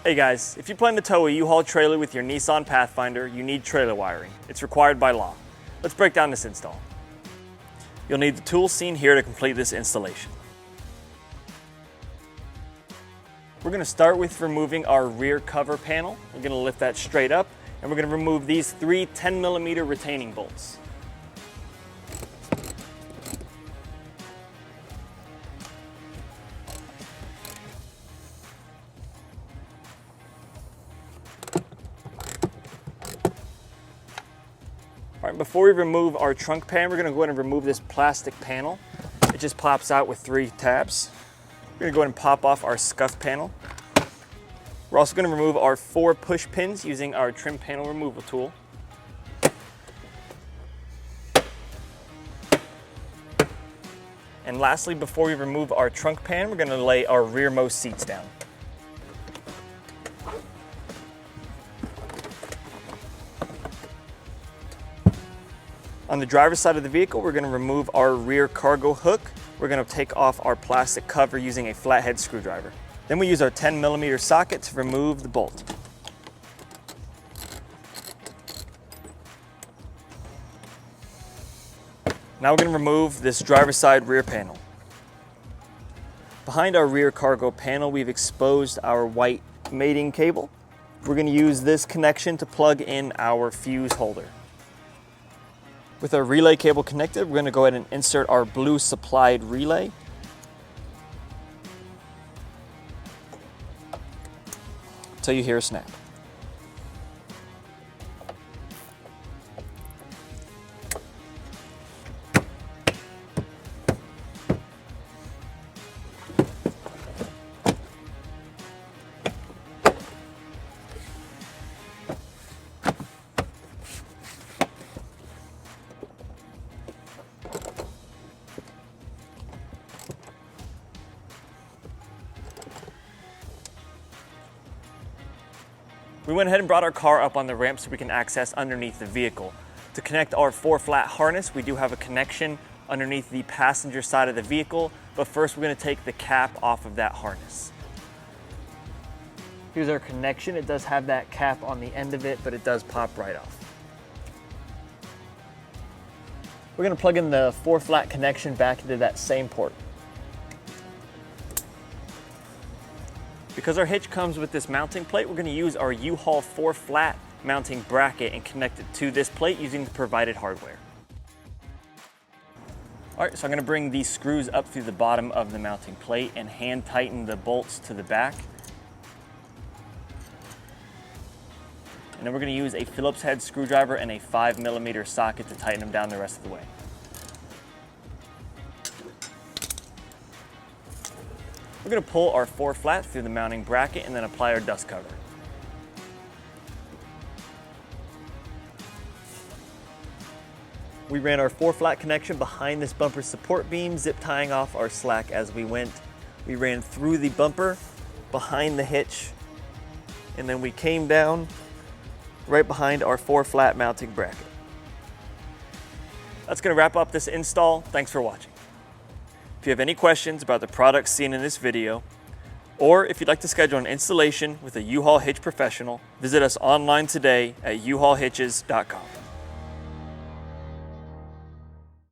Hey guys, if you plan to tow a U-Haul trailer with your Nissan Pathfinder, you need trailer wiring. It's required by law. Let's break down this install. You'll need the tools seen here to complete this installation. We're going to start with removing our rear cover panel. We're going to lift that straight up, and we're going to remove these three 10mm retaining bolts. All right, before we remove our trunk pan, we're going to go ahead and remove this plastic panel. It just pops out with 3 tabs. We're going to go ahead and pop off our scuff panel. We're also going to remove our 4 push pins using our trim panel removal tool. And lastly, before we remove our trunk pan, we're going to lay our rearmost seats down. On the driver's side of the vehicle, we're going to remove our rear cargo hook. We're going to take off our plastic cover using a flathead screwdriver. Then we use our 10mm socket to remove the bolt. Now we're going to remove this driver's side rear panel. Behind our rear cargo panel, we've exposed our white mating cable. We're going to use this connection to plug in our fuse holder. With our relay cable connected, we're going to go ahead and insert our blue supplied relay. Until you hear a snap. We went ahead and brought our car up on the ramp so we can access underneath the vehicle. To connect our 4-flat harness, we do have a connection underneath the passenger side of the vehicle, but first we're going to take the cap off of that harness. Here's our connection. It does have that cap on the end of it, but it does pop right off. We're going to plug in the 4-flat connection back into that same port. Because our hitch comes with this mounting plate, we're going to use our U-Haul 4-flat mounting bracket and connect it to this plate using the provided hardware. All right, so I'm going to bring these screws up through the bottom of the mounting plate and hand tighten the bolts to the back. And then we're going to use a Phillips head screwdriver and a 5mm socket to tighten them down the rest of the way. We're going to pull our 4-flat through the mounting bracket and then apply our dust cover. We ran our 4-flat connection behind this bumper support beam, zip tying off our slack as we went. We ran through the bumper, behind the hitch, and then we came down right behind our 4-flat mounting bracket. That's going to wrap up this install. Thanks for watching. If you have any questions about the products seen in this video, or if you'd like to schedule an installation with a U-Haul hitch professional, visit us online today at uhaulhitches.com.